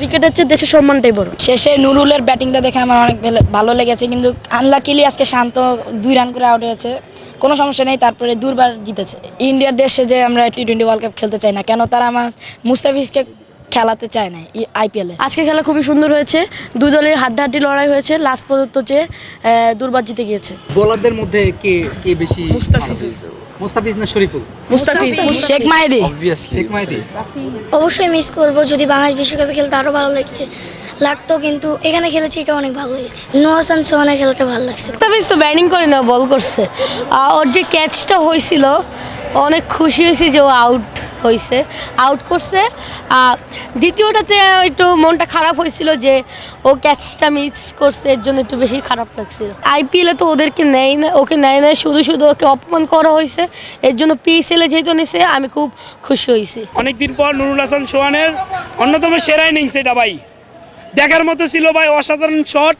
ক্রিকেটের চেয়ে দেশের সম্মানটাই বড়। শেষে নুরুলের ব্যাটিংটা দেখে আমার অনেক ভালো লেগেছে, কিন্তু আনলাকিলি আজকে শান্ত 2 রান করে আউট হয়েছে। কোনো সমস্যা নেই, তারপরে দুবার জিতেছে। ইন্ডিয়ার দেশে যে আমরা টি-20 ওয়ার্ল্ড কাপ খেলতে চাই না কেন, তারা আমার মুস্তাফিজকে খেলাতে চায় না আইপিএলে। আজকে খেলা খুবই সুন্দর হয়েছে, দুই দলের হাড্ডাহাড্ডি লড়াই হয়েছে, লাস্ট পর্যন্ত যে দুর্বার জিতে গিয়েছে। বোলারদের মধ্যে কে বেশি? মুস্তাফিজ না শরীফুল? মুস্তাফিজ, শেখ মাহিদি। শেখ মাহিদি অবশ্যই মিস করব, যদি বাংলাদেশ বিশ্বকাপে খেলতে আরও ভালো লাগতো, কিন্তু এখানে খেলেছি এটা অনেক ভালো লেগেছে। নোয়াসান সোহানের খেলাটা ভালো লাগছে। মুস্তাফিজ তো ব্যাটিং করে না, বল করছে। ওর যে ক্যাচটা হয়েছিল অনেক খুশি হয়েছি যে ও আউট করছে। দ্বিতীয়টাতে একটু মনটা খারাপ হয়েছিল যে ও ক্যাচটা মিস করছে, এর জন্য একটু বেশি খারাপ লাগছিল। আইপিএলে তো ওকে নেয় না, শুধু ওকে অপমান করা হয়েছে, এর জন্য পিএসএলে যেহেতু নিছে আমি খুব খুশি হয়েছি। অনেকদিন পর নুরুল হাসান সোহানের অন্যতম সেরা ইনিংস এটা ভাই, দেখার মতো ছিল ভাই, অসাধারণ শট।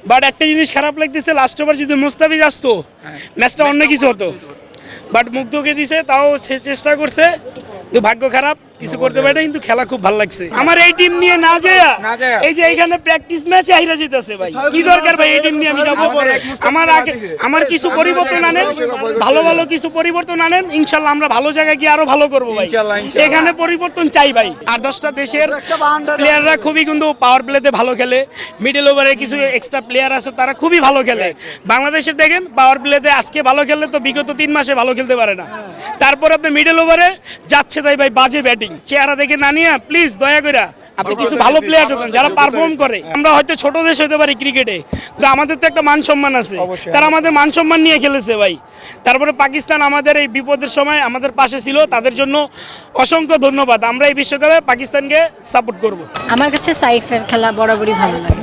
বাট একটা জিনিস খারাপ লাগতেছে, লাস্ট ওভার যদি মুস্তাফিজ আসতো ম্যাচটা অন্য কিছু হতো, বাট মুগ্ধকে দিছে, তাও সে চেষ্টা করছে, কিন্তু ভাগ্য খারাপ, কিছু করতে পারে না। কিন্তু খেলা খুব ভালো লাগছে আমার এই টিম নিয়ে না যায়। এই যে এখানে প্র্যাকটিস ম্যাচে হাইরা যেতেছে ভাই, কি দরকার ভাই এই টিম নিয়ে আমি যাবো? আমার কিছু পরিবর্তন আনেন, ভালো কিছু পরিবর্তন আনেন, ইনশাল্লাহ আমরা ভালো জায়গায় গিয়ে আরো ভালো করবো ভাই। এখানে পরিবর্তন চাই ভাই। আর 10টা দেশের প্লেয়াররা খুবই কিন্তু পাওয়ার প্লেতে ভালো খেলে, মিডল ওভারে কিছু এক্সট্রা প্লেয়ার আছে তারা খুবই ভালো খেলে। বাংলাদেশে দেখেন পাওয়ার প্লেতে আজকে ভালো খেললে তো বিগত 3 মাসে ভালো খেলতে পারে না। তারপর আপনি মিডল ওভারে যাচ্ছে তাই ভাই বাজে ব্যাটিং, চেহারা দেখে না নিয়ে প্লিজ দয়া করে আপনি কিছু ভালো প্লেয়ার ঢোকান যারা পারফর্ম করে। আমরা হয়তো ছোট দেশ হতে পারি ক্রিকেটে, কিন্তু আমাদের তো একটা মান সম্মান আছে, তারা আমাদের মান সম্মান নিয়ে খেলেছে ভাই। তারপরে পাকিস্তান আমাদের এই বিপদের সময় আমাদের পাশে ছিল, তাদের জন্য অসংখ্য ধন্যবাদ। আমরা এই বিশ্বকাপে পাকিস্তানকে সাপোর্ট করব। আমার কাছে সাইফের খেলা বরাবরই ভালো লাগে।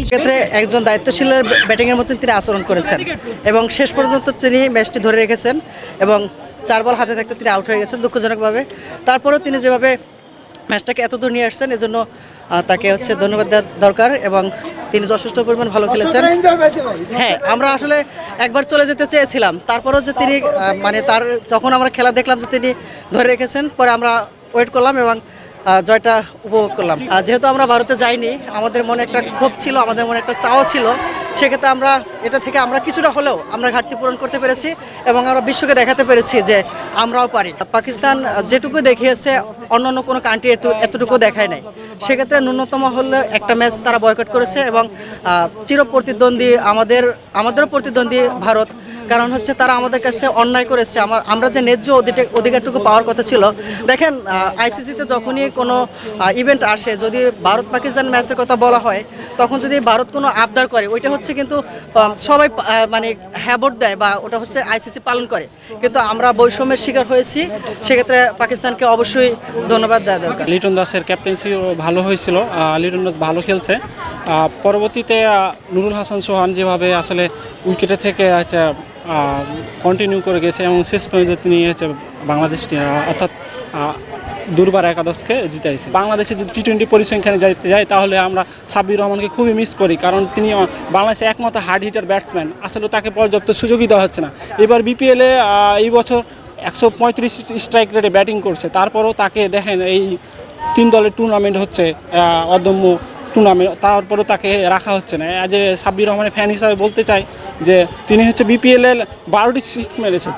ক্ষেত্রে একজন দায়িত্বশীলের ব্যাটিংয়ের মতন তিনি আচরণ করেছেন এবং শেষ পর্যন্ত তিনি ম্যাচটি ধরে রেখেছেন এবং 4 বল হাতে থাকতে তিনি আউট হয়ে গেছেন দুঃখজনকভাবে। তারপরেও তিনি যেভাবে ম্যাচটাকে এত দূর নিয়ে আসছেন, এজন্য তাকে ধন্যবাদ দেওয়া দরকার এবং তিনি যথেষ্ট পরিমাণ ভালো খেলেছেন। হ্যাঁ, আমরা আসলে একবার চলে যেতে চেয়েছিলাম, তারপরেও যে তিনি তার যখন আমরা খেলা দেখলাম যে তিনি ধরে রেখেছেন, পরে আমরা ওয়েট করলাম এবং জয়টা উপভোগ করলাম। যেহেতু আমরা ভারতে যাইনি, আমাদের মনে একটা ক্ষোভ ছিল, আমাদের মনে একটা চাওয়া ছিল, সেক্ষেত্রে আমরা এটা থেকে আমরা কিছুটা হলেও আমরা ঘাটতি পূরণ করতে পেরেছি এবং আমরা বিশ্বকে দেখাতে পেরেছি যে আমরাও পারি। পাকিস্তান যেটুকু দেখিয়েছে অন্য কোনো কান্ট্রি এতটুকু দেখায় নাই। সেক্ষেত্রে ন্যূনতম হলে একটা ম্যাচ তারা বয়কট করেছে এবং চির প্রতিদ্বন্দ্বী আমাদেরও প্রতিদ্বন্দ্বী ভারত, কারণ তারা আমাদের কাছে অন্যায় করেছে। আমরা যে ন্যায্য অধিকারটুকু পাওয়ার কথা ছিল। দেখেন, আইসিসিতে যখনই কোনো ইভেন্ট আসে, যদি ভারত পাকিস্তান ম্যাচের কথা বলা হয়, তখন যদি ভারত কোনো আবদার করে, ওইটা কিন্তু সবাই হ্যাঁ ভোট দেয় বা ওটা আইসিসি পালন করে, কিন্তু আমরা বৈষম্যের শিকার হয়েছি। সেক্ষেত্রে পাকিস্তানকে অবশ্যই ধন্যবাদ দেওয়া দরকার। লিটন দাসের ক্যাপ্টেন্সিও ভালো হয়েছিল, লিটন দাস ভালো খেলছে। পরবর্তীতে নুরুল হাসান সোহান যেভাবে আসলে উইকেটে থেকে কন্টিনিউ করে গেছে এবং শেষ পর্যন্ত তিনি বাংলাদেশ অর্থাৎ দুর্বার একাদশকে জিতাইছে। বাংলাদেশে যদি টি-20 পরিসংখ্যানে যাইতে যায় তাহলে আমরা সাব্বির রহমানকে খুবই মিস করি, কারণ তিনি বাংলাদেশে একমাত্র হার্ড হিটার ব্যাটসম্যান, আসলে তাকে পর্যাপ্ত সুযোগই দেওয়া হচ্ছে না। এবার বিপিএলে এই বছর 135 স্ট্রাইক রেটে ব্যাটিং করছে, তারপরও তাকে দেখেন এই 3 দলের টুর্নামেন্ট হচ্ছে, অদম্য টুর্নামেন্ট, তারপরেও তাকে রাখা হচ্ছে না। সাব্বির রহমানের ফ্যান হিসাবে বলতে চাই যে তিনি বিপিএল 12টি 6 মেরেছে।